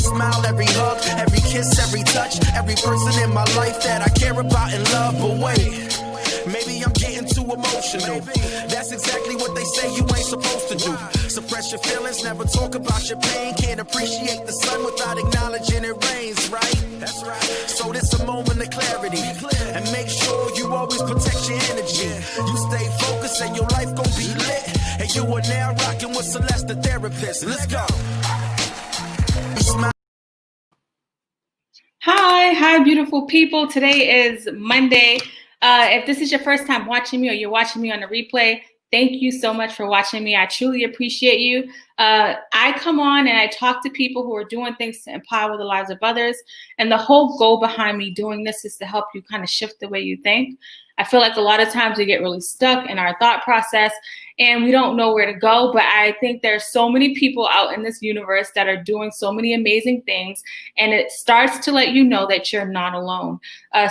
smile, every hug, every kiss, every touch, every person in my life that I care about and love. But wait, maybe I'm getting too emotional. That's exactly what they say you ain't supposed to do. Suppress your feelings, never talk about your pain. Can't appreciate the sun without acknowledging it rains, right? That's right. So this a moment of clarity. And make sure you always protect your energy. You stay focused and your life gon' be lit. And you are now rocking with Celeste, the therapist. Let's go. Hi, beautiful people. Today is Monday. If this is your first time watching me or you're watching me on the replay, thank you so much for watching me. I truly appreciate you. I come on and I talk to people who are doing things to empower the lives of others. And the whole goal behind me doing this is to help you kind of shift the way you think. I feel like a lot of times we get really stuck in our thought process and we don't know where to go. But I think there's so many people out in this universe that are doing so many amazing things. And it starts to let you know that you're not alone.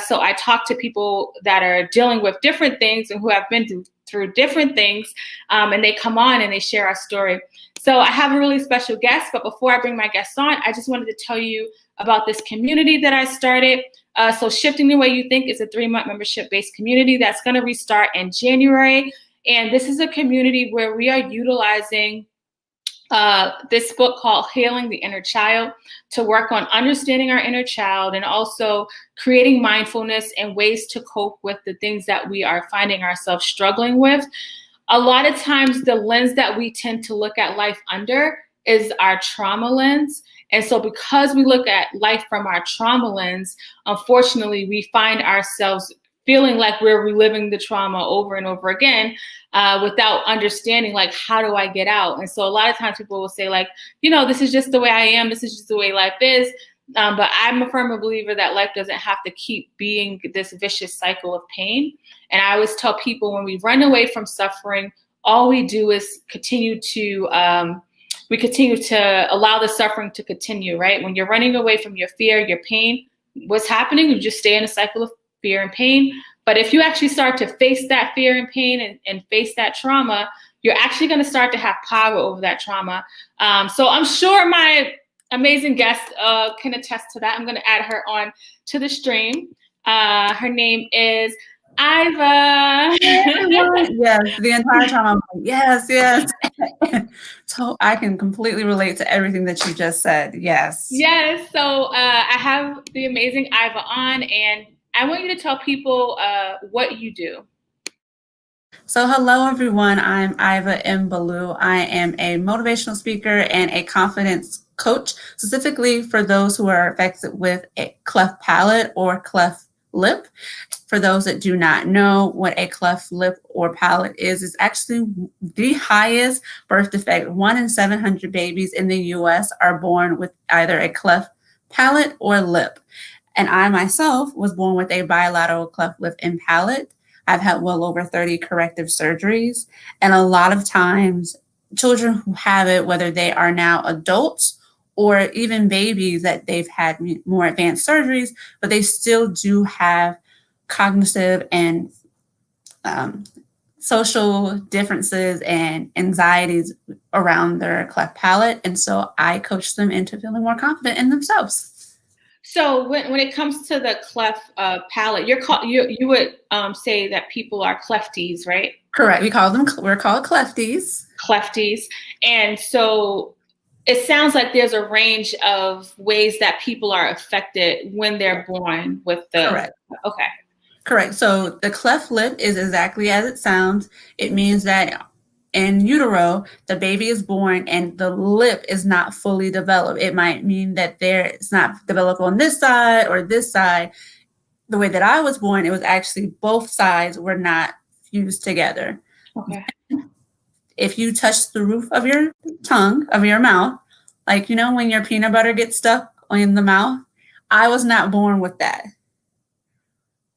So I talk to people that are dealing with different things and who have been through different things. And they come on and they share our story. So I have a really special guest. But before I bring my guest on, I just wanted to tell you about this community that I started. So Shifting the Way You Think is a 3-month membership-based community that's going to restart in January. And this is a community where we are utilizing this book called Healing the Inner Child to work on understanding our inner child and also creating mindfulness and ways to cope with the things that we are finding ourselves struggling with. A lot of times the lens that we tend to look at life under is our trauma lens. And so because we look at life from our trauma lens, unfortunately, we find ourselves feeling like we're reliving the trauma over and over again without understanding, like, how do I get out? And so a lot of times people will say, like, you know, this is just the way I am. This is just the way life is. But I'm a firm believer that life doesn't have to keep being this vicious cycle of pain. And I always tell people when we run away from suffering, all we do is continue to allow the suffering to continue, right? When you're running away from your fear, your pain, what's happening? You just stay in a cycle of fear and pain. But if you actually start to face that fear and pain and face that trauma, you're actually going to start to have power over that trauma. So I'm sure my amazing guest can attest to that. I'm going to add her on to the stream. Her name is Iva. Yes, the entire time I'm like, yes. So I can completely relate to everything that you just said. Yes. Yes. So I have the amazing Iva on, and I want you to tell people what you do. So hello, everyone. I'm Iva M. Ballou. I am a motivational speaker and a confidence coach, specifically for those who are affected with a cleft palate or cleft lip. For those that do not know what a cleft lip or palate is, it's actually the highest birth defect. 1 in 700 babies in the U.S. are born with either a cleft palate or lip. And I myself was born with a bilateral cleft lip and palate. I've had well over 30 corrective surgeries. And a lot of times, children who have it, whether they are now adults or even babies that they've had more advanced surgeries, but they still do have cognitive and social differences and anxieties around their cleft palate. And so I coach them into feeling more confident in themselves. So when it comes to the cleft palate, you would say that people are clefties, right? Correct. We're called clefties. Clefties. And so it sounds like there's a range of ways that people are affected when they're born with the. Correct. Okay. Correct. So the cleft lip is exactly as it sounds. It means that in utero, the baby is born and the lip is not fully developed. It might mean that it's not developed on this side or this side. The way that I was born, it was actually both sides were not fused together. Okay. If you touch the roof of your tongue, of your mouth, like, you know, when your peanut butter gets stuck in the mouth, I was not born with that.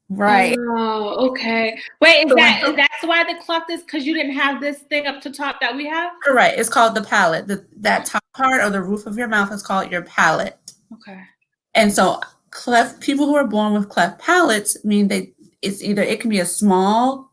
Right. Oh, okay. Wait, that's why the cleft is because you didn't have this thing up to top that we have? Correct. It's called the palate. That top part or the roof of your mouth is called your palate. Okay. And so people who are born with cleft palates mean it can be a small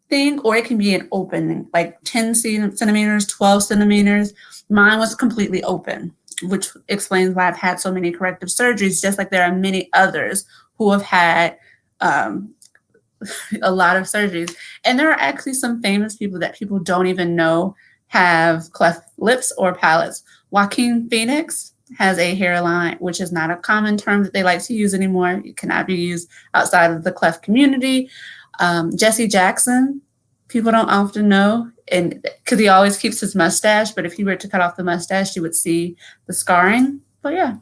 thing or it can be an open, like 10 centimeters, 12 centimeters. Mine was completely open. which explains why I've had so many corrective surgeries, just like there are many others who have had a lot of surgeries. And there are actually some famous people that people don't even know have cleft lips or palates. Joaquin Phoenix has a hairline, which is not a common term that they like to use anymore. It cannot be used outside of the cleft community. Jesse Jackson, people don't often know, and because he always keeps his mustache, but if he were to cut off the mustache, you would see the scarring. But yeah.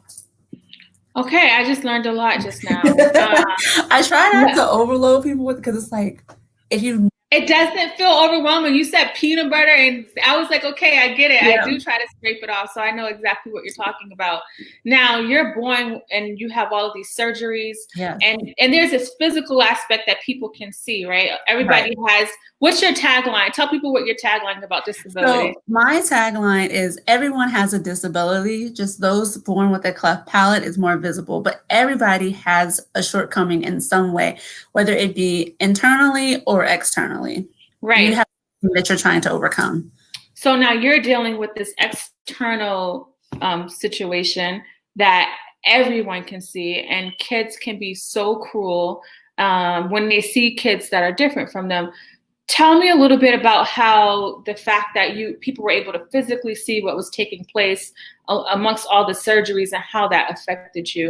Okay, I just learned a lot just now. I try not to overload people with, because it's like, if you... It doesn't feel overwhelming. You said peanut butter, and I was like, okay, I get it. Yeah. I do try to scrape it off, so I know exactly what you're talking about. Now, you're born and you have all of these surgeries, Yeah. and there's this physical aspect that people can see, right? Everybody has... What's your tagline? Tell people what your tagline about disability. So my tagline is, everyone has a disability, just those born with a cleft palate is more visible, but everybody has a shortcoming in some way, whether it be internally or externally. Right. You have something that you're trying to overcome. So now you're dealing with this external situation that everyone can see, and kids can be so cruel when they see kids that are different from them. Tell me a little bit about how the fact that people were able to physically see what was taking place amongst all the surgeries and how that affected you.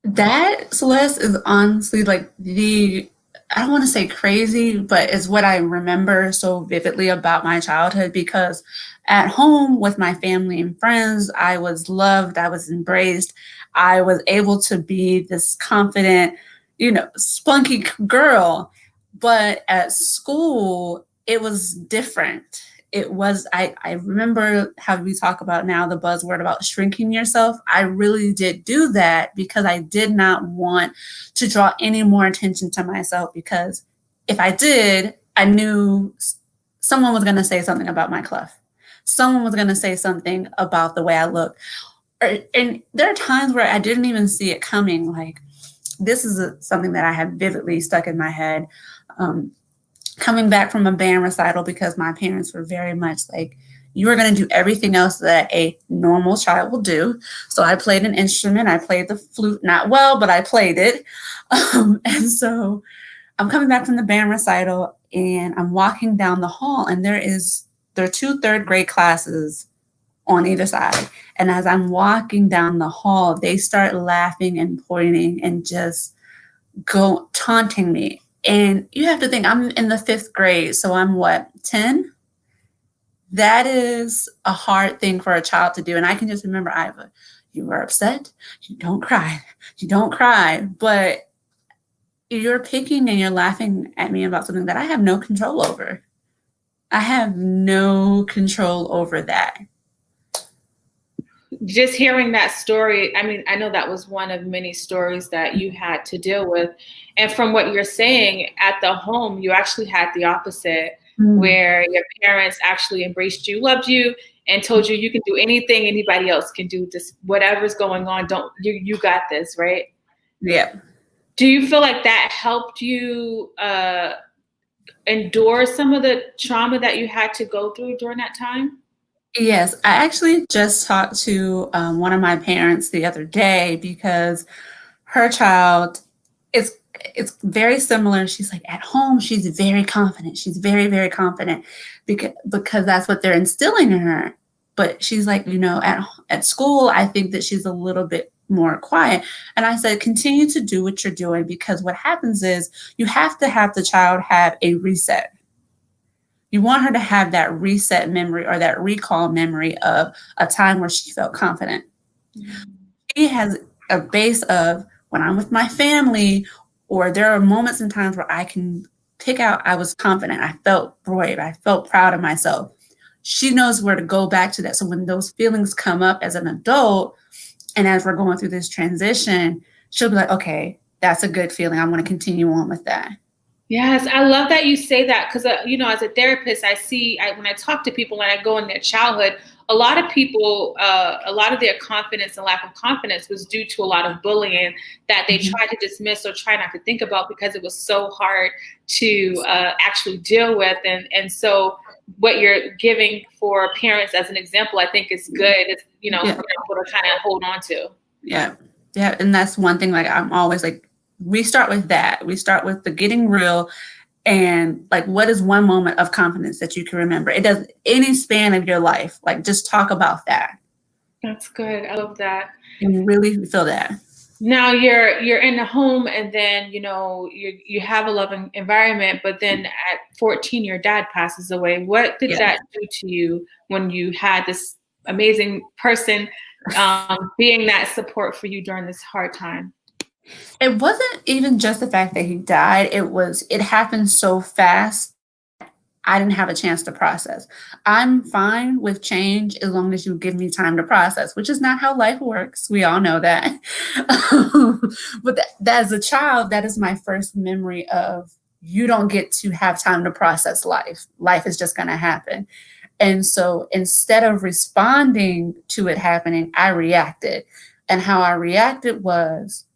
That, Celeste, is honestly like I don't want to say crazy, but it's what I remember so vividly about my childhood, because at home with my family and friends, I was loved, I was embraced, I was able to be this confident, spunky girl. But at school, it was different. It was, I remember how we talk about now the buzzword about shrinking yourself. I really did do that because I did not want to draw any more attention to myself, because if I did, I knew someone was going to say something about my cleft. Someone was going to say something about the way I look. And there are times where I didn't even see it coming. Like, this is something that I have vividly stuck in my head. Coming back from a band recital, because my parents were very much like, you are going to do everything else that a normal child will do. So I played an instrument. I played the flute, not well, but I played it. And so I'm coming back from the band recital, and I'm walking down the hall, and there are 2 third grade classes on either side. And as I'm walking down the hall, they start laughing and pointing and just taunting me. And you have to think, I'm in the 5th grade, so I'm 10? That is a hard thing for a child to do. And I can just remember, Iva, you were upset, you don't cry, but you're picking and you're laughing at me about something that I have no control over. I have no control over that. Just hearing that story, I mean, I know that was one of many stories that you had to deal with. And from what you're saying, at the home, you actually had the opposite, where your parents actually embraced you, loved you, and told you can do anything anybody else can do. Just whatever's going on, you got this, right? Yeah. Do you feel like that helped you endure some of the trauma that you had to go through during that time? Yes, I actually just talked to one of my parents the other day, because her child it's very similar. She's like, at home, she's very confident. She's very, very confident because that's what they're instilling in her. But she's like, at school, I think that she's a little bit more quiet. And I said, continue to do what you're doing, because what happens is you have to have the child have a reset. You want her to have that reset memory or that recall memory of a time where she felt confident. Mm-hmm. She has a base of, when I'm with my family, or there are moments and times where I can pick out, I was confident, I felt brave, I felt proud of myself. She knows where to go back to that. So when those feelings come up as an adult, and as we're going through this transition, she'll be like, okay, that's a good feeling. I want to continue on with that. Yes, I love that you say that, because, as a therapist, when I talk to people and I go in their childhood, a lot of people, a lot of their confidence and lack of confidence was due to a lot of bullying that they tried to dismiss or try not to think about, because it was so hard to actually deal with. And so what you're giving for parents as an example, I think is good. It's, for people to kind of hold on to. Yeah. Yeah. And that's one thing, like, I'm always like, we start with that. We start with the getting real. And like, what is one moment of confidence that you can remember? It does any span of your life. Like, just talk about that. That's good. I love that. And really feel that. Now you're in the home, and then you have a loving environment, but then at 14 your dad passes away. What did that do to you when you had this amazing person being that support for you during this hard time? It wasn't even just the fact that he died. It happened so fast. I didn't have a chance to process. I'm fine with change as long as you give me time to process, which is not how life works. We all know that. But that as a child, that is my first memory of, you don't get to have time to process life. Life is just going to happen. And so instead of responding to it happening, I reacted. And how I reacted was,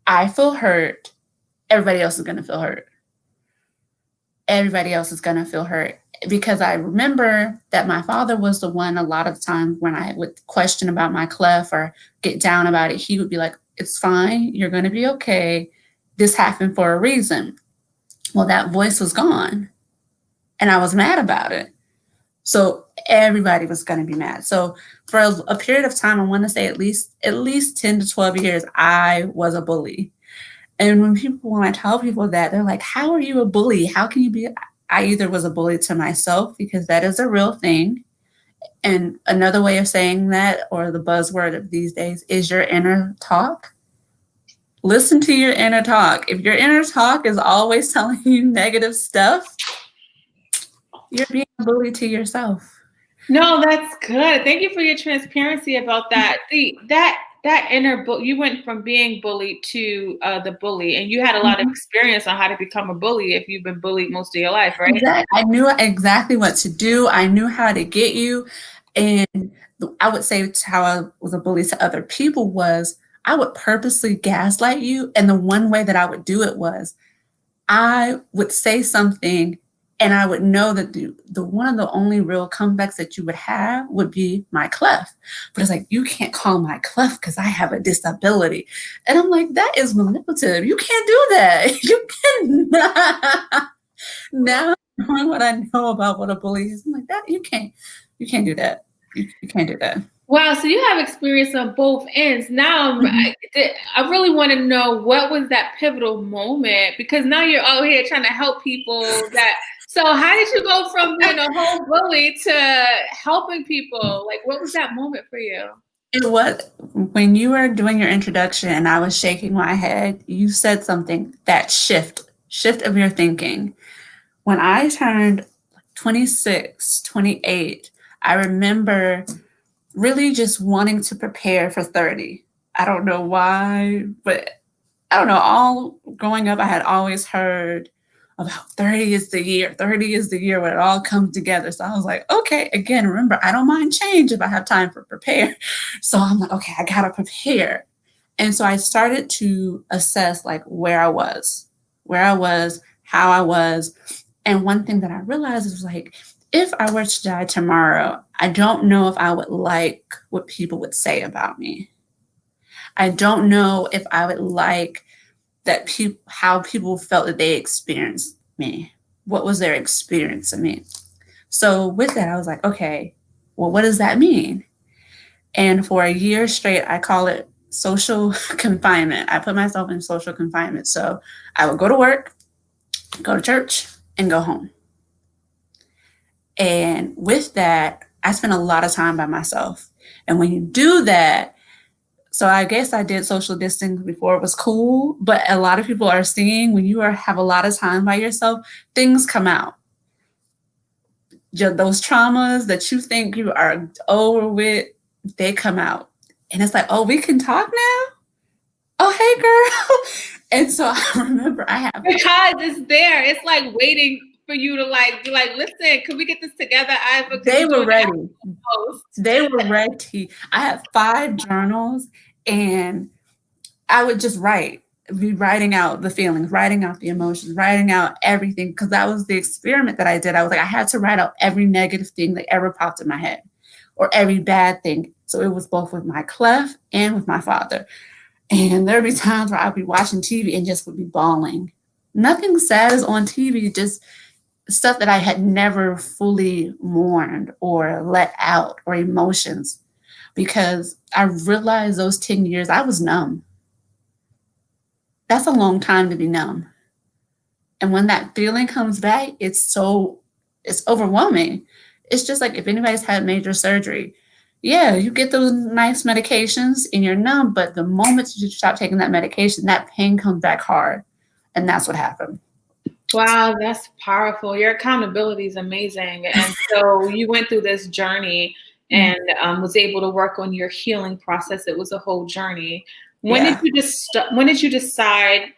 I feel hurt. Everybody else is going to feel hurt. Everybody else is going to feel hurt, because I remember that my father was the one, a lot of times when I would question about my clef or get down about it, he would be like, it's fine. You're going to be okay. This happened for a reason. Well, that voice was gone and I was mad about it. So everybody was going to be mad. So for a period of time, I want to say at least 10 to 12 years, I was a bully. And when I tell people that, they're like, how are you a bully? How can you be? I either was a bully to myself, because that is a real thing. And another way of saying that, or the buzzword of these days, is your inner talk. Listen to your inner talk. If your inner talk is always telling you negative stuff, you're being a bully to yourself. No, that's good. Thank you for your transparency about that. See, that inner you went from being bullied to the bully, and you had a lot of experience on how to become a bully if you've been bullied most of your life, right? Exactly. I knew exactly what to do. I knew how to get you. And I would say how I was a bully to other people was, I would purposely gaslight you. And the one way that I would do it was, I would say something, and I would know that the one of the only real comebacks that you would have would be my clef. But it's like, you can't call my clef because I have a disability. And I'm like, that is manipulative. You can't do that. You cannot. Now, knowing what I know about what a bully is, I'm like, that you can't do that. You can't do that. Wow, so you have experience on both ends. Now, I really want to know, what was that pivotal moment? Because now you're out here trying to help people. So how did you go from being a whole bully to helping people? Like, what was that moment for you? It was when you were doing your introduction and I was shaking my head, you said something, that shift of your thinking. When I turned 26, 28, I remember really just wanting to prepare for 30. I don't know why, but I don't know. All growing up, I had always heard about 30 is the year. 30 is the year when it all comes together. So I was like, okay, again, remember, I don't mind change if I have time for prepare. So I'm like, okay, I got to prepare. And so I started to assess like where I was, how I was. And one thing that I realized is like, if I were to die tomorrow, I don't know if I would like what people would say about me. I don't know if I would like that how people felt that they experienced me. What was their experience of me? So with that, I was like, okay, well, what does that mean? And for a year straight, I call it social confinement. I put myself in social confinement. So I would go to work, go to church, and go home. And with that, I spent a lot of time by myself. And when you do that, so I guess I did social distancing before it was cool, but a lot of people are seeing when you have a lot of time by yourself, things come out. Those traumas that you think you are over with, they come out. And it's like, oh, we can talk now? Oh, hey, girl. And so I remember because it's there. It's like waiting for you to be like, listen, can we get this together? They were ready. They were ready. I had 5 journals and I would just write. be writing out the feelings, writing out the emotions, writing out everything, because that was the experiment that I did. I was like, I had to write out every negative thing that ever popped in my head or every bad thing. So it was both with my clef and with my father. And there'd be times where I'd be watching TV and just would be bawling. Nothing sad is on TV, just stuff that I had never fully mourned or let out, or emotions, because I realized those 10 years I was numb. That's a long time to be numb. And when that feeling comes back, it's overwhelming. It's just like if anybody's had major surgery. Yeah, you get those nice medications and you're numb, but the moment you stop taking that medication, that pain comes back hard. And that's what happened. Wow, that's powerful. Your accountability is amazing. And so you went through this journey and was able to work on your healing process. It was a whole journey. When did you decide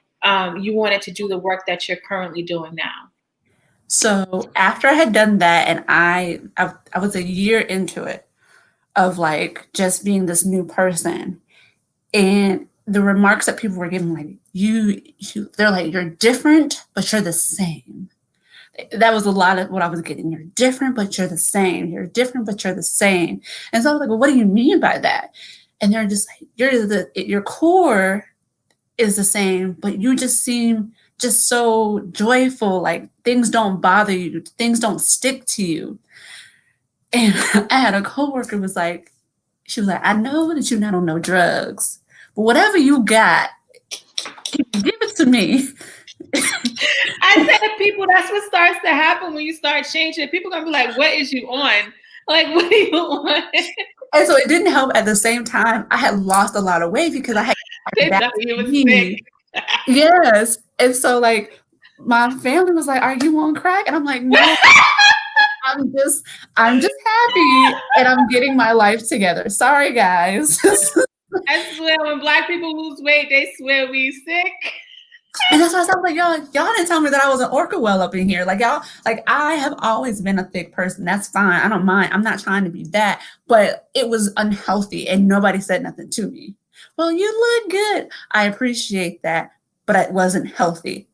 you wanted to do the work that you're currently doing now? So after I had done that, and I was a year into it, of like just being this new person, and the remarks that people were giving, like they're like, you're different, but you're the same. That was a lot of what I was getting. You're different, but you're the same. You're different, but you're the same. And so I was like, well, what do you mean by that? And they're just like, your core is the same, but you just seem just so joyful. Like things don't bother you. Things don't stick to you. And I had a coworker she was like, I know that you're not on no drugs, but whatever you got, give it to me. I said to people, that's what starts to happen when you start changing. People are going to be like, what is you on? Like, what are you on? And so it didn't help. At the same time, I had lost a lot of weight because I had sick. Yes. And so like my family was like, are you on crack? And I'm like, no. I'm just happy and I'm getting my life together. Sorry, guys. I swear, when Black people lose weight, they swear we sick. And that's why I was like, y'all didn't tell me that I was an orca well up in here. Like y'all, like I have always been a thick person. That's fine. I don't mind. I'm not trying to be that. But it was unhealthy and nobody said nothing to me. Well, you look good. I appreciate that, but it wasn't healthy.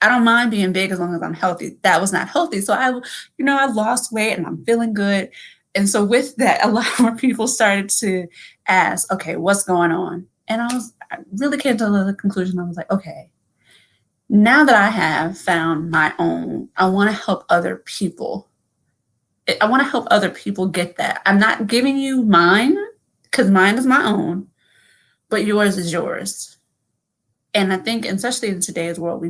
I don't mind being big as long as I'm healthy. That was not healthy. So I lost weight and I'm feeling good. And so with that, a lot more people started to ask, okay, what's going on? And I really came to the conclusion. I was like, okay, now that I have found my own, I want to help other people. I want to help other people get that. I'm not giving you mine because mine is my own, but yours is yours. And I think, especially in today's world,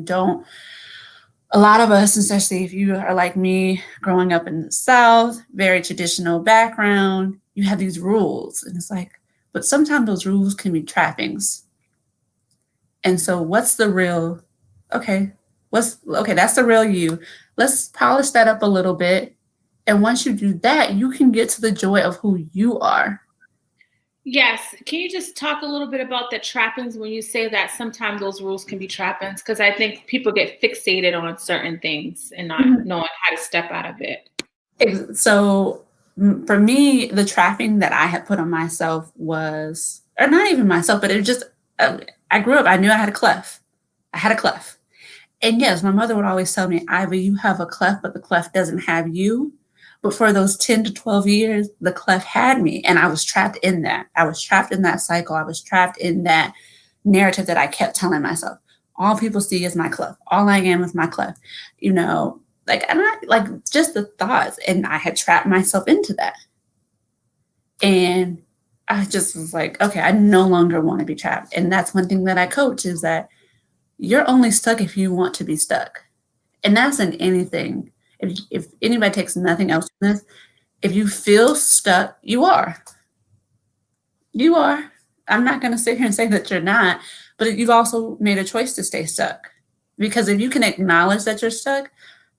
a lot of us, especially if you are like me, growing up in the South, very traditional background, you have these rules. And it's like, but sometimes those rules can be trappings. And so what's the real, that's the real you. Let's polish that up a little bit. And once you do that, you can get to the joy of who you are. Yes. Can you just talk a little bit about the trappings when you say that sometimes those rules can be trappings? Because I think people get fixated on certain things and not knowing how to step out of it. So for me, the trapping that I had put on myself was, or not even myself, but it was just, I grew up, I knew I had a clef. And yes, my mother would always tell me, Ivy, you have a clef, but the clef doesn't have you. But for those 10 to 12 years, the clef had me, and I was trapped in that. I was trapped in that cycle. I was trapped in that narrative that I kept telling myself. All people see is my clef. All I am is my clef. Just the thoughts. And I had trapped myself into that. And I just was like, okay, I no longer want to be trapped. And that's one thing that I coach is that you're only stuck if you want to be stuck. And that's in anything. If anybody takes nothing else from this, if you feel stuck, you are. You are. I'm not going to sit here and say that you're not, but you've also made a choice to stay stuck. Because if you can acknowledge that you're stuck,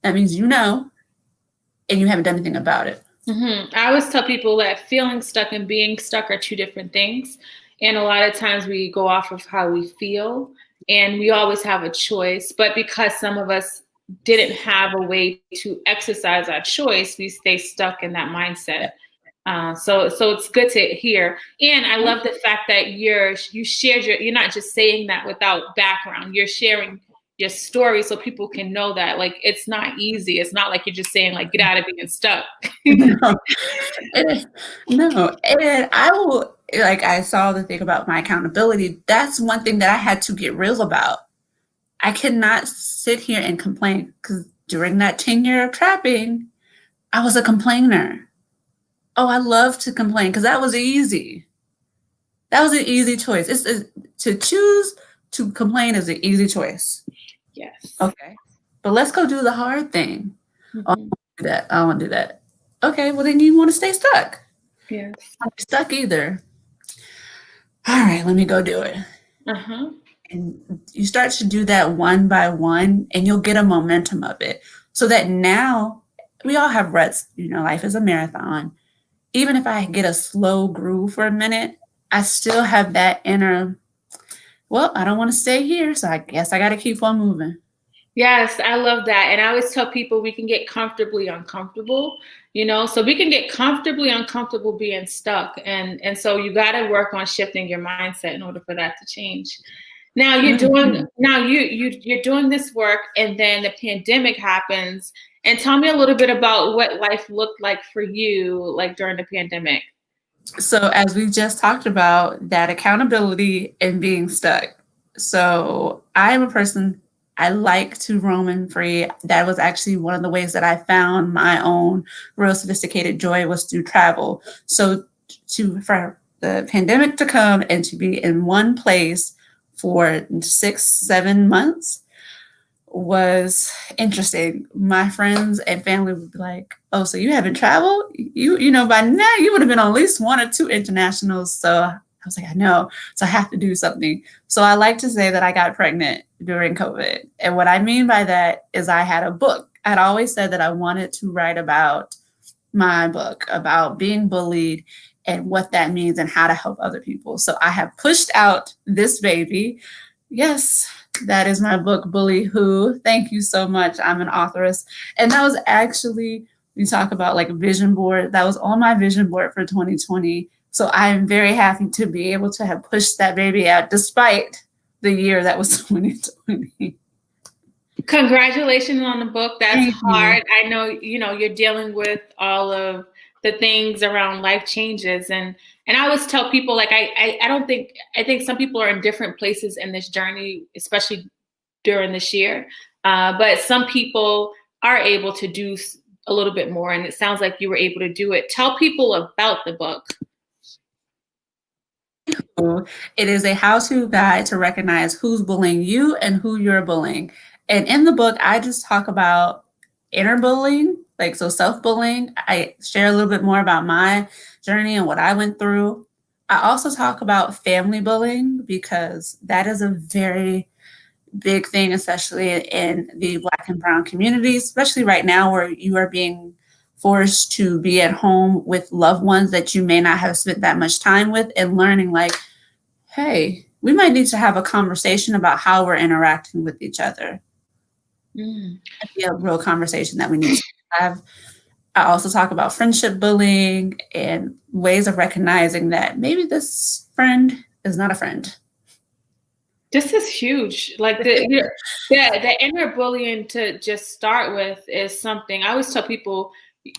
that means you know, and you haven't done anything about it. Mm-hmm. I always tell people that feeling stuck and being stuck are two different things. And a lot of times we go off of how we feel, and we always have a choice. But because some of us didn't have a way to exercise our choice, we stay stuck in that mindset. So it's good to hear. And I love the fact that you're not just saying that without background. You're sharing your story so people can know that, like, it's not easy. It's not like you're just saying, like, get out of being stuck. No, no. And I will, like, I saw the thing about my accountability. That's one thing that I had to get real about. I cannot sit here and complain, because during that 10-year of trapping, I was a complainer. Oh, I love to complain because that was easy. That was an easy choice. To choose to complain is an easy choice. Yes. Okay. But let's go do the hard thing. Mm-hmm. Oh, I don't do that. I don't want to do that. Okay, well then you want to stay stuck. Yes. I don't be stuck either. All right, let me go do it. Uh-huh. And you start to do that one by one, and you'll get a momentum of it. So that now we all have ruts. Life is a marathon. Even if I get a slow groove for a minute, I still have that inner, well, I don't want to stay here, so I guess I got to keep on moving. Yes, I love that. And I always tell people we can get comfortably uncomfortable, so we can get comfortably uncomfortable being stuck. And so you got to work on shifting your mindset in order for that to change. Now you're doing this work, and then the pandemic happens. And tell me a little bit about what life looked like for you, like during the pandemic. So as we just talked about, that accountability and being stuck. So I am a person, I like to roam and free. That was actually one of the ways that I found my own real sophisticated joy, was through travel. So for the pandemic to come and to be in one place for 6-7 months was interesting. My friends and family would be like, oh, so you haven't traveled? By now you would have been on at least 1 or 2 internationals. So I was like, I know. So I have to do something. So I like to say that I got pregnant during COVID. And what I mean by that is I had a book. I'd always said that I wanted to write about my book, about being bullied and what that means and how to help other people. So I have pushed out this baby. Yes, that is my book, Bully Who. Thank you so much. I'm an authoress. And that was actually, we talk about like a vision board. That was on my vision board for 2020. So I am very happy to be able to have pushed that baby out despite the year that was 2020. Congratulations on the book. That's Thank hard. you. I know, you're dealing with all of the things around life changes. And I always tell people, like, I think some people are in different places in this journey, especially during this year. But some people are able to do a little bit more. And it sounds like you were able to do it. Tell people about the book. It is a how-to guide to recognize who's bullying you and who you're bullying. And in the book, I just talk about inner bullying, so self-bullying. I share a little bit more about my journey and what I went through. I also talk about family bullying, because that is a very big thing, especially in the Black and Brown communities, especially right now where you are being forced to be at home with loved ones that you may not have spent that much time with, and learning like, hey, we might need to have a conversation about how we're interacting with each other. It'd be a real conversation that we need to have. I also talk about friendship bullying and ways of recognizing that maybe this friend is not a friend. This is huge. Like the inner bullying, to just start with, is something I always tell people.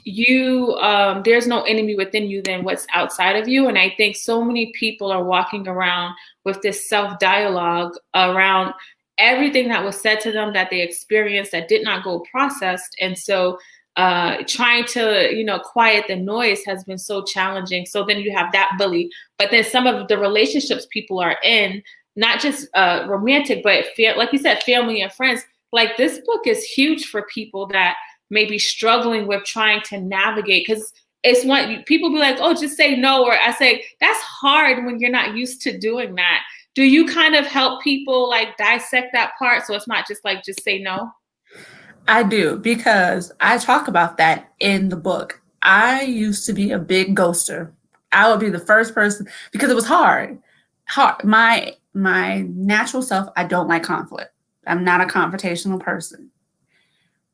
There's no enemy within you than what's outside of you. And I think so many people are walking around with this self-dialogue around everything that was said to them, that they experienced, that did not go processed. And so trying to, quiet the noise has been so challenging. So then you have that bully, but then some of the relationships people are in, not just romantic, but like you said, family and friends. Like, this book is huge for people that may be struggling with trying to navigate, because it's one, people be like, oh, just say no. Or I say, that's hard when you're not used to doing that. Do you kind of help people like dissect that part, so it's not just like, just say no? I do, because I talk about that in the book. I used to be a big ghoster. I would be the first person, because it was hard. My natural self, I don't like conflict. I'm not a confrontational person.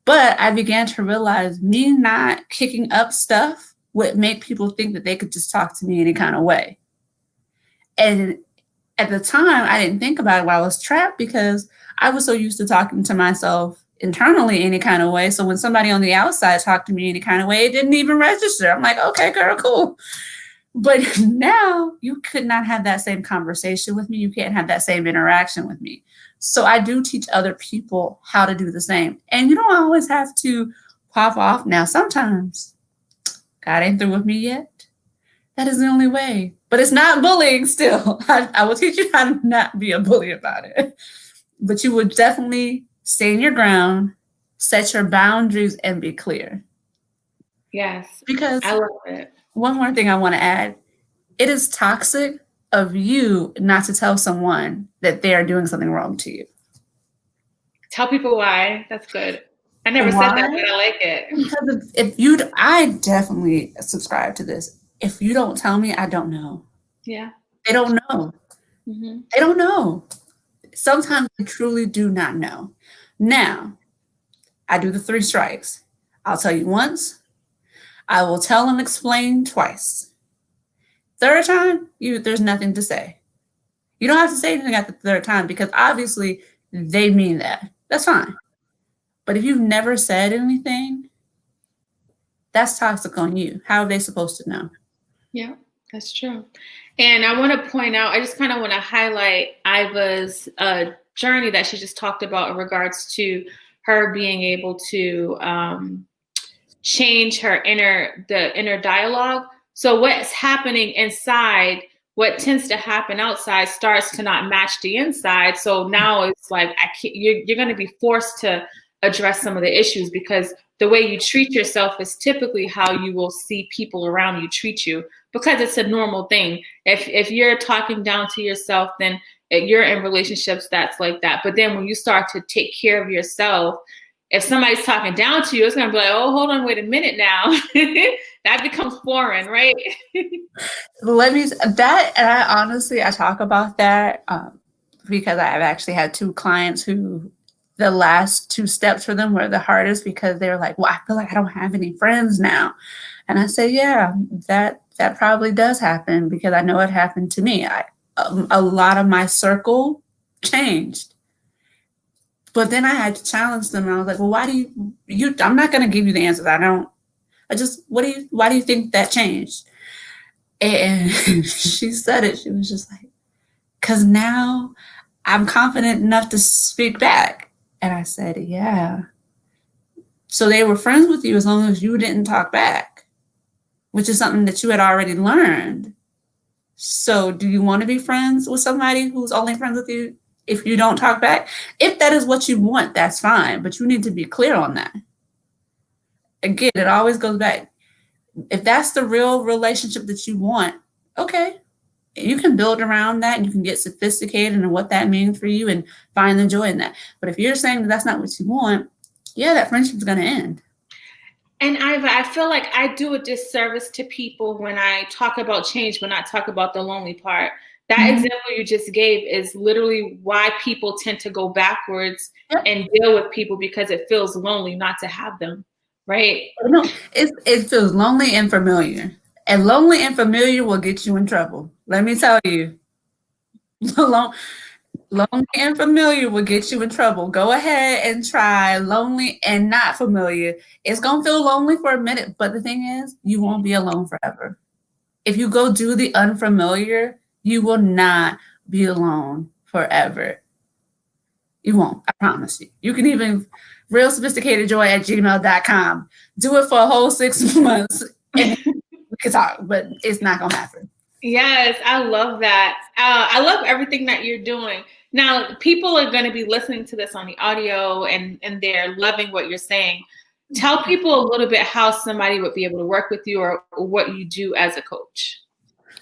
But I began to realize me not kicking up stuff would make people think that they could just talk to me any kind of way. And at the time, I didn't think about it while I was trapped because I was so used to talking to myself internally any kind of way. So when somebody on the outside talked to me any kind of way, it didn't even register. I'm like, okay, girl, cool. But now you could not have that same conversation with me. You can't have that same interaction with me. So I do teach other people how to do the same. And you don't always have to pop off. Now, sometimes God ain't through with me yet. That is the only way. But it's not bullying still. I will teach you how to not be a bully about it. But you would definitely stand your ground, set your boundaries, and be clear. Yes. Because I love it. One more thing I want to add. It is toxic of you not to tell someone that they are doing something wrong to you. Tell people why. That's good. I never said that, but I like it. Because I definitely subscribe to this. If you don't tell me, I don't know. Yeah. They don't know. Mm-hmm. They don't know. Sometimes they truly do not know. Now, I do the 3 strikes. I'll tell you once. I will tell and explain twice. Third time, there's nothing to say. You don't have to say anything at the third time because obviously they mean that. That's fine. But if you've never said anything, that's toxic on you. How are they supposed to know? Yeah, that's true. And I want to point out, I just kind of want to highlight Iva's journey that she just talked about in regards to her being able to change her inner dialogue. So what's happening inside, what tends to happen outside starts to not match the inside. So now it's like, you're going to be forced to address some of the issues because the way you treat yourself is typically how you will see people around you treat you because it's a normal thing. If you're talking down to yourself, then you're in relationships that's like that. But then when you start to take care of yourself, if somebody's talking down to you, it's going to be like, oh, hold on, wait a minute now. That becomes foreign, right? And I talk about that because I've actually had 2 clients who the last 2 steps for them were the hardest because they were like, well, I feel like I don't have any friends now. And I say, yeah, that probably does happen because I know it happened to me. A lot of my circle changed. But then I had to challenge them. And I was like, well, why do you I'm not going to give you the answers. Why do you think that changed? And she said it. She was just like, because now I'm confident enough to speak back. And I said, yeah. So they were friends with you as long as you didn't talk back, which is something that you had already learned. So do you want to be friends with somebody who's only friends with you if you don't talk back? If that is what you want, that's fine. But you need to be clear on that. Again, it always goes back. If that's the real relationship that you want, okay. You can build around that and you can get sophisticated in what that means for you and find the joy in that. But if you're saying that that's not what you want, yeah, that friendship is going to end. And I feel like I do a disservice to people when I talk about change, when I talk about the lonely part. That example you just gave is literally why people tend to go backwards and deal with people because it feels lonely not to have them, right? No, it feels lonely and familiar. And lonely and familiar will get you in trouble. Let me tell you. Lonely and familiar will get you in trouble. Go ahead and try lonely and not familiar. It's going to feel lonely for a minute, but the thing is, you won't be alone forever. If you go do the unfamiliar, you will not be alone forever. You won't, I promise you. You can even realsophisticatedjoy@gmail.com. Do it for a whole 6 months and we can talk, but it's not going to happen. Yes, I love that. I love everything that you're doing. Now, people are going to be listening to this on the audio and they're loving what you're saying. Tell people a little bit how somebody would be able to work with you or what you do as a coach.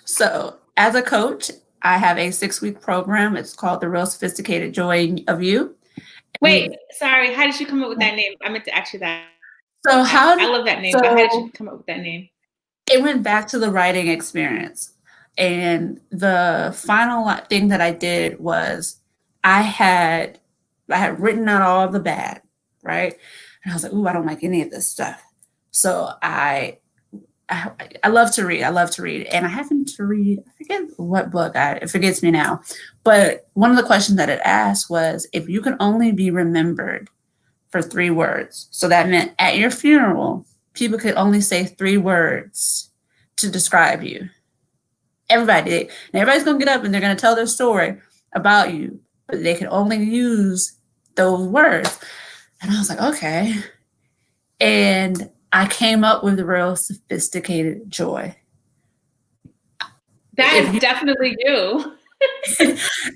So as a coach, I have a 6-week program. It's called The Real Sophisticated Joy of You. Wait, sorry. How did you come up with that name? I meant to ask you that. So I love that name. But how did you come up with that name? It went back to the writing experience. And the final thing that I did was I had written out all the bad, right? And I was like, ooh, I don't like any of this stuff. So I I love to read. I love to read. And I happened to read, I forget what book, it forgets me now. But one of the questions that it asked was, if you could only be remembered for 3 words. So that meant at your funeral, people could only say 3 words to describe you. Everybody did. And everybody's going to get up and they're going to tell their story about you, but they can only use those words. And I was like, okay. And I came up with real sophisticated joy. That is definitely you.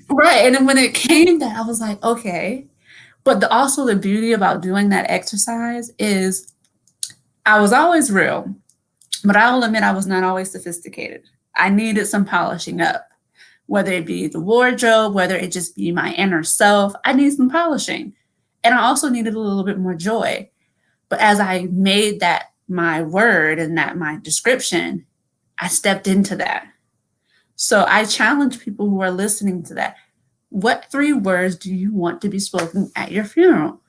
Right. And then when it came to that, I was like, okay. But also the beauty about doing that exercise is I was always real, but I will admit I was not always sophisticated. I needed some polishing up, whether it be the wardrobe, whether it just be my inner self. I need some polishing. And I also needed a little bit more joy. But as I made that my word and that my description, I stepped into that. So I challenge people who are listening to that. What 3 words do you want to be spoken at your funeral?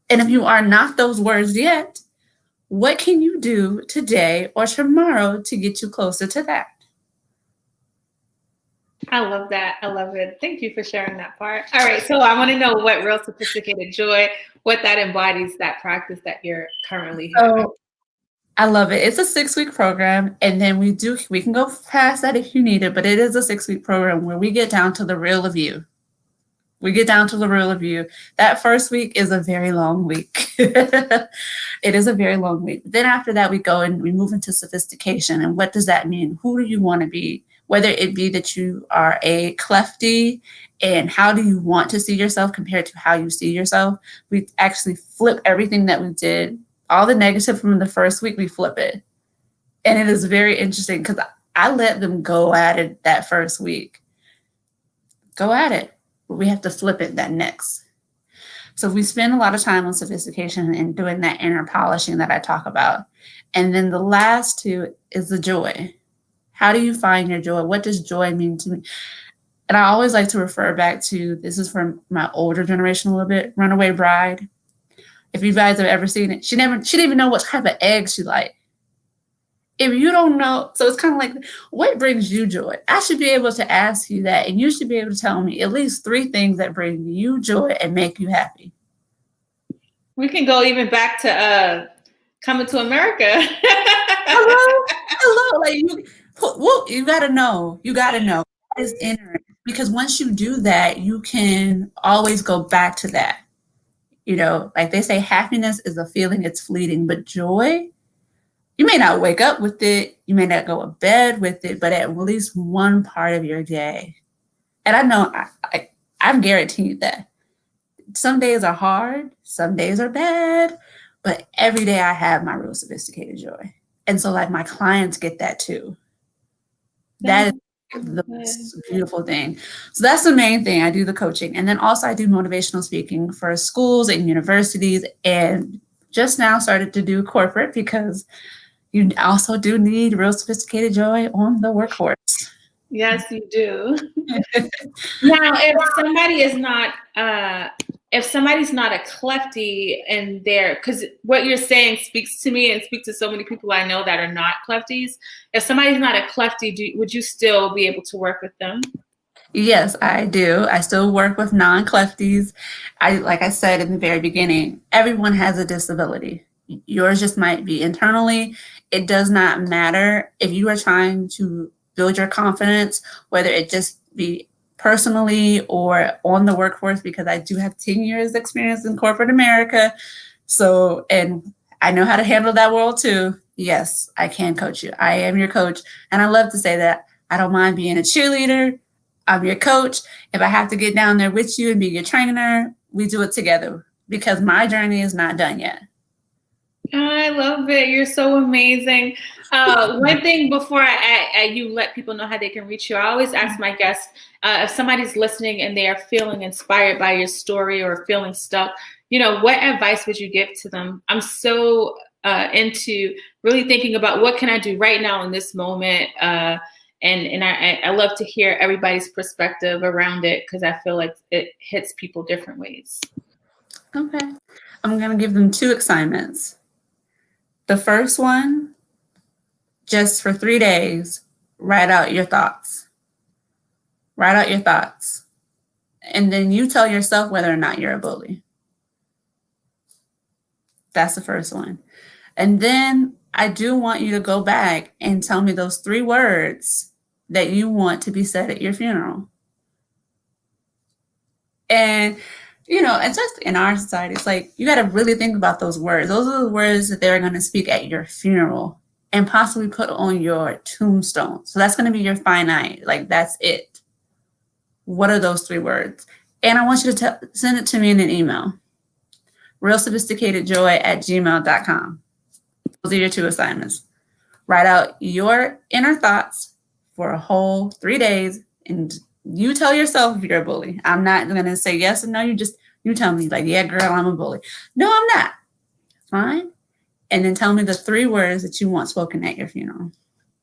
And if you are not those words yet, what can you do today or tomorrow to get you closer to that? I love that. I love it. Thank you for sharing that part. All right. So I want to know what real sophisticated joy, what that embodies, that practice that you're currently having. So I love it. It's a 6-week program. And then we can go past that if you need it, but it is a 6-week program where we get down to the real of you. We get down to the real of you. That first week is a very long week. It is a very long week. Then after that, we go and we move into sophistication. And what does that mean? Who do you want to be? Whether it be that you are a clefty, and how do you want to see yourself compared to how you see yourself? We actually flip everything that we did. All the negative from the first week, we flip it. And it is very interesting because I let them go at it that first week. Go at it. But we have to flip it that next. So we spend a lot of time on sophistication and doing that inner polishing that I talk about. And then the last 2 is the joy. How do you find your joy? What does joy mean to me? And I always like to refer back to, this is from my older generation a little bit, Runaway Bride. If you guys have ever seen it, she didn't even know what type of eggs she liked. If you don't know, so it's kind of like, what brings you joy? I should be able to ask you that, and you should be able to tell me at least 3 things that bring you joy and make you happy. We can go even back to Coming to America. Hello. Like you gotta know. You gotta know. That is inner. Because once you do that, you can always go back to that. You know, like they say, happiness is a feeling, it's fleeting, but joy, you may not wake up with it, you may not go to bed with it, but at least one part of your day. And I know, I'm guaranteed that. Some days are hard, some days are bad, but every day I have my real sophisticated joy. And so like my clients get that too. That is the most beautiful thing. So that's the main thing. I do the coaching. And then also I do motivational speaking for schools and universities, and just now started to do corporate because you also do need real sophisticated joy on the workforce. Yes, you do. Now, if somebody's not a clefty and because what you're saying speaks to me and speaks to so many people I know that are not clefties. If somebody's not a clefty, would you still be able to work with them? Yes, I do. I still work with non-clefties. Like I said in the very beginning, everyone has a disability. Yours just might be internally. It does not matter if you are trying to build your confidence, whether it just be personally or on the workforce, because I do have 10 years experience in corporate America. So, and I know how to handle that world too. Yes, I can coach you. I am your coach. And I love to say that I don't mind being a cheerleader. I'm your coach. If I have to get down there with you and be your trainer, we do it together because my journey is not done yet. I love it. You're so amazing. One thing before you let people know how they can reach you, I always ask my guests, if somebody's listening and they are feeling inspired by your story or feeling stuck, what advice would you give to them? I'm so into really thinking about what can I do right now in this moment. And I love to hear everybody's perspective around it because I feel like it hits people different ways. Okay. I'm going to give them 2 assignments. The first one just for 3 days, write out your thoughts. Write out your thoughts. And then you tell yourself whether or not you're a bully. That's the first one. And then I do want you to go back and tell me those 3 words that you want to be said at your funeral. And, you know, and just in our society, it's like, you got to really think about those words. Those are the words that they're going to speak at your funeral and possibly put on your tombstone. So that's going to be your finite. Like, that's it. What are those 3 words? And I want you to send it to me in an email. realsophisticatedjoy@gmail.com. Those are your 2 assignments. Write out your inner thoughts for a whole 3 days, and you tell yourself if you're a bully. I'm not going to say yes or no. You tell me, like, yeah, girl, I'm a bully. No, I'm not. Fine. And then tell me the 3 words that you want spoken at your funeral.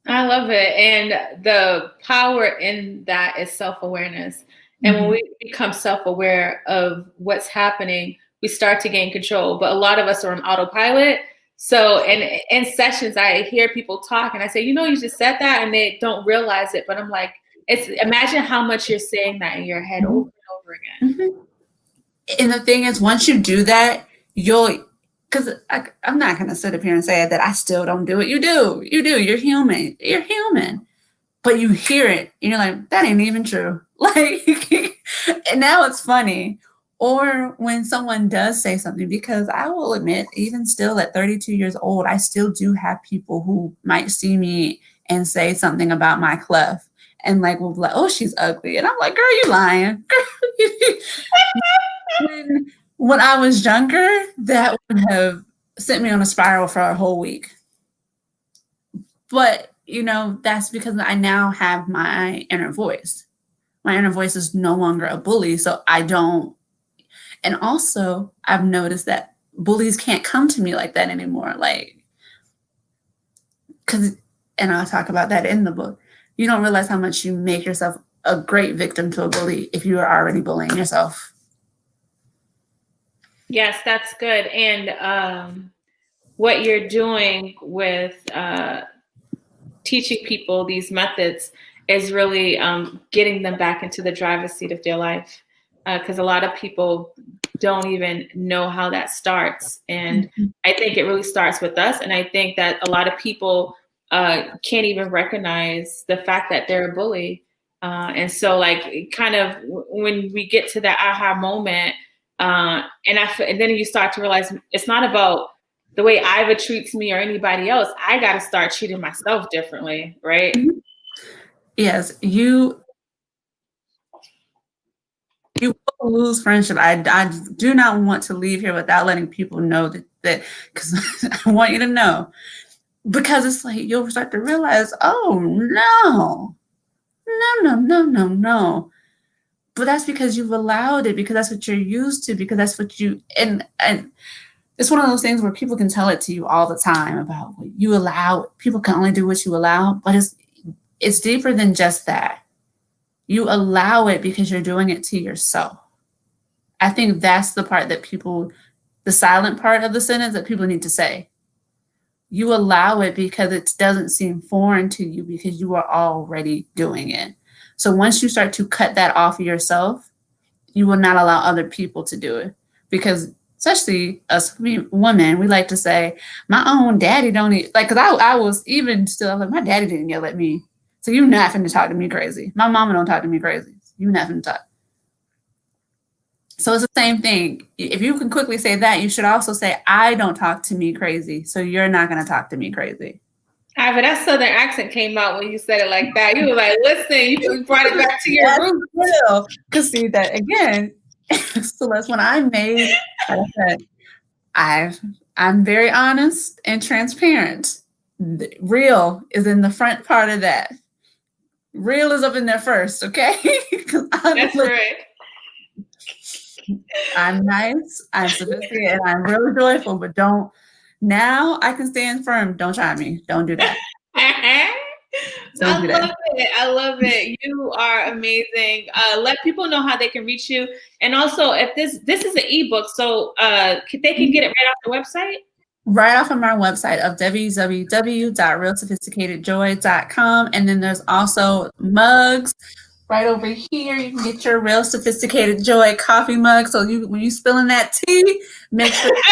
I love it. And the power in that is self-awareness. And when we become self-aware of what's happening, we start to gain control. But a lot of us are on autopilot. So in sessions, I hear people talk and I say, you know, you just said that, and they don't realize it. But I'm like, imagine how much you're saying that in your head over and over again. And the thing is, once you do that, because I'm not going to sit up here and say that I still don't do it. You do. You're human. But you hear it and you're like, that ain't even true. Like, and now it's funny. Or when someone does say something, because I will admit, even still at 32 years old, I still do have people who might see me and say something about my clef and like will be like, oh, she's ugly. And I'm like, girl, you lying. When I was younger, that would have sent me on a spiral for a whole week. But, you know, that's because I now have my inner voice. My inner voice is no longer a bully, so I don't. And also, I've noticed that bullies can't come to me like that anymore. Like, and I'll talk about that in the book. You don't realize how much you make yourself a great victim to a bully if you are already bullying yourself. Yes, that's good. And what you're doing with teaching people these methods is really getting them back into the driver's seat of their life. Because a lot of people don't even know how that starts. And I think it really starts with us. And I think that a lot of people can't even recognize the fact that they're a bully. And so, like, kind of when we get to that aha moment, and then you start to realize it's not about the way Iva treats me or anybody else. I got to start treating myself differently, right? Yes, you will lose friendship. I do not want to leave here without letting people know that because I want you to know, because it's like you'll start to realize, oh no. But that's because you've allowed it, because that's what you're used to, because that's what you, and it's one of those things where people can tell it to you all the time about what you allow. People can only do what you allow, but it's deeper than just that. You allow it because you're doing it to yourself. I think that's the part that the silent part of the sentence that people need to say. You allow it because it doesn't seem foreign to you because you are already doing it. So once you start to cut that off of yourself, you will not allow other people to do it. Because especially us women, we like to say, my own daddy don't eat. Like, because I was even still like, my daddy didn't yell at me. So you're not finna talk to me crazy. My mama don't talk to me crazy. You're not finna talk. So it's the same thing. If you can quickly say that, you should also say, I don't talk to me crazy. So you're not going to talk to me crazy. But that Southern accent came out when you said it like that. You were like, listen, you brought it back to your roots. Because see that again, Celeste, when I made, like I said, I'm very honest and transparent. Real is in the front part of that. Real is up in there first, okay? That's right. I'm nice, I'm sophisticated, and I'm really joyful, but now I can stand firm. Don't try me. Don't do that. I love it. You are amazing. Let people know how they can reach you. And also, if this is an ebook, so they can get it right off the website? right off of our website of www.realsophisticatedjoy.com. And then there's also mugs right over here. You can get your Real Sophisticated Joy coffee mug. So when you spilling that tea, make sure you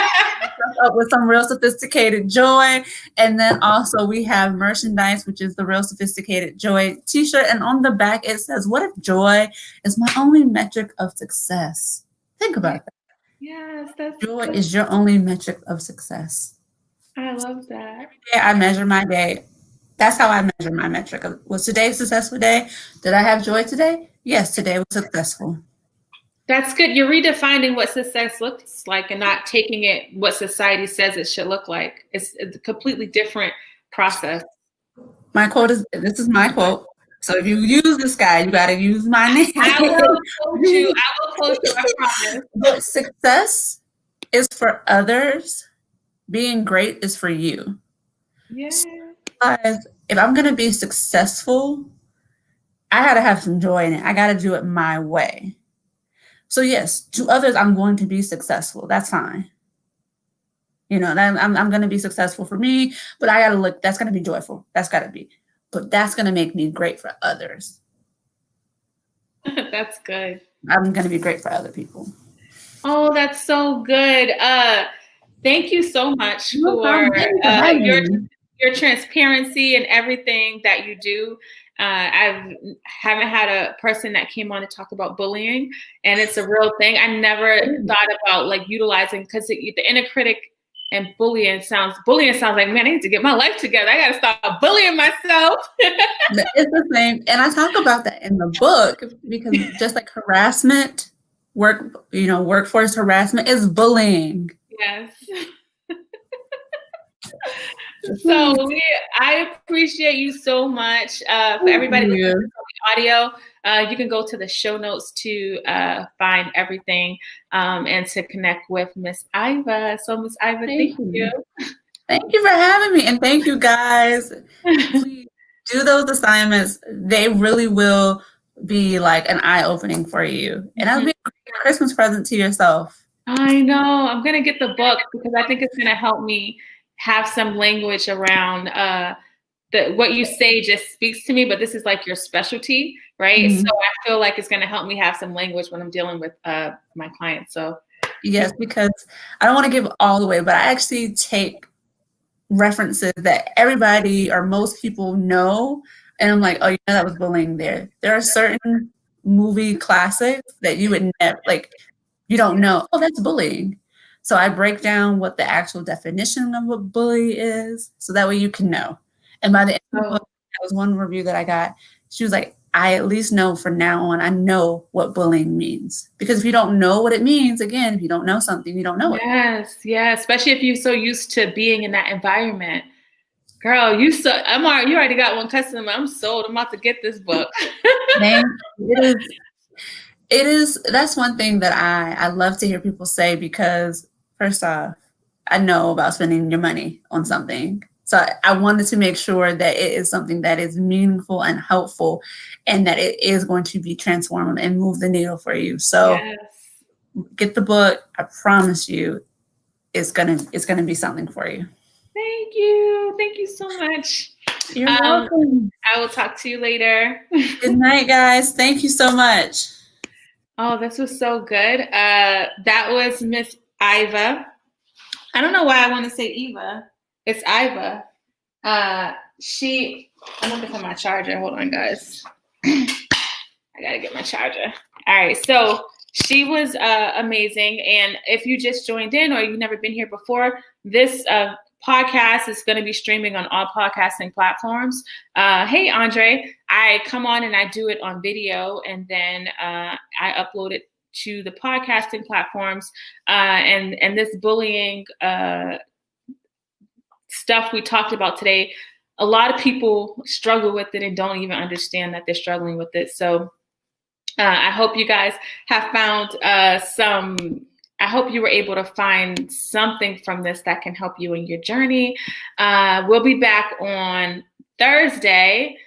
up with some Real Sophisticated Joy. And then also we have merchandise, which is the Real Sophisticated Joy t-shirt. And on the back, it says, "What if joy is my only metric of success?" Think about that. Yes, that's Joy good. is your only metric of success. I love that. Every day I measure my day. That's how I measure my metric. Was today a successful day? Did I have joy today? Yes, today was successful. That's good. You're redefining what success looks like and not taking it what society says it should look like. It's a completely different process. My quote is, this is my quote. So if you use this guy, you got to use my name. I will quote you. I promise. But success is for others. Being great is for you. Yeah. If I'm going to be successful, I got to have some joy in it. I got to do it my way. So yes, to others, I'm going to be successful. That's fine. You know, I'm going to be successful for me, but I got to look, that's going to be joyful. That's got to be, but that's going to make me great for others. That's good. I'm going to be great for other people. Oh, that's so good. Thank you so much for your transparency and everything that you do. I haven't had a person that came on to talk about bullying, and it's a real thing. I never thought about like utilizing, because the inner critic and bullying sounds like, man, I need to get my life together. I got to stop bullying myself. It's the same. And I talk about that in the book, because just like harassment, workforce harassment is bullying. Yes. So I appreciate you so much. For everybody listening to the audio, you can go to the show notes to find everything and to connect with Miss Iva. So Miss Iva, thank you. Thank you for having me, and thank you guys. Please do those assignments. They really will be like an eye-opening for you, and that'll be a great Christmas present to yourself. I know. I'm gonna get the book because I think it's gonna help me have some language around what you say just speaks to me, but this is like your specialty, right? Mm-hmm. So I feel like it's going to help me have some language when I'm dealing with my clients. So yes, because I don't want to give all the way, but I actually take references that everybody or most people know, and I'm like, oh, you know, that was bullying there. There are certain movie classics that you would never, like, you don't know, oh, that's bullying. So I break down what the actual definition of a bully is, so that way you can know. And by the end of the book, there was one review that I got. She was like, I at least know from now on, I know what bullying means. Because if you don't know what it means, again, if you don't know something, you don't know it. Yes, yeah, especially if you're so used to being in that environment. Girl, you already got one customer. I'm sold. I'm about to get this book. It is. That's one thing that I love to hear people say, because first off, I know about spending your money on something. So I wanted to make sure that it is something that is meaningful and helpful, and that it is going to be transformative and move the needle for you. So Get the book. I promise you, it's gonna be something for you. Thank you. Thank you so much. You're welcome. I will talk to you later. Good night, guys. Thank you so much. Oh, this was so good. That was Miss Iva. I don't know why I want to say Eva. It's Iva. I'm looking for my charger. Hold on, guys. I gotta get my charger. All right. So she was amazing. And if you just joined in or you've never been here before, this podcast is going to be streaming on all podcasting platforms. Hey, Andre, I come on and I do it on video, and then I upload it to the podcasting platforms. And this bullying stuff we talked about today, a lot of people struggle with it and don't even understand that they're struggling with it. So I hope you guys have found I hope you were able to find something from this that can help you in your journey. We'll be back on Thursday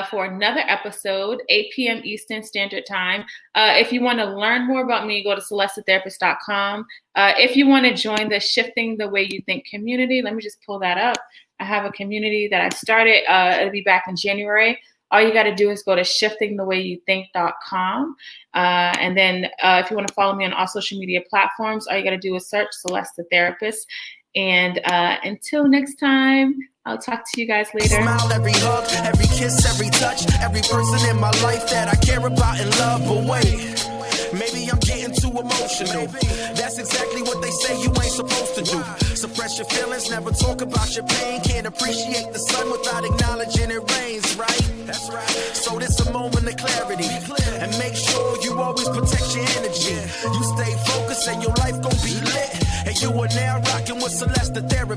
for another episode, 8 p.m. Eastern Standard Time. If you want to learn more about me, go to celestetherapist.com. If you want to join the Shifting the Way You Think community, let me just pull that up. I have a community that I started. It'll be back in January. All you got to do is go to shiftingthewayouthink.com. And then if you want to follow me on all social media platforms, all you got to do is search Celeste the Therapist. And until next time, I'll talk to you guys later. Smile, every hug, every kiss, every touch, every person in my life that I care about and love. But wait, maybe I'm getting too emotional. That's exactly what they say you ain't supposed to do. Suppress your feelings, never talk about your pain. Can't appreciate the sun without acknowledging it rains, right? That's right. So this a moment of clarity. And make sure you always protect your energy. You stay focused and your life gon' be lit. And you are now rocking with Celeste the Therapist.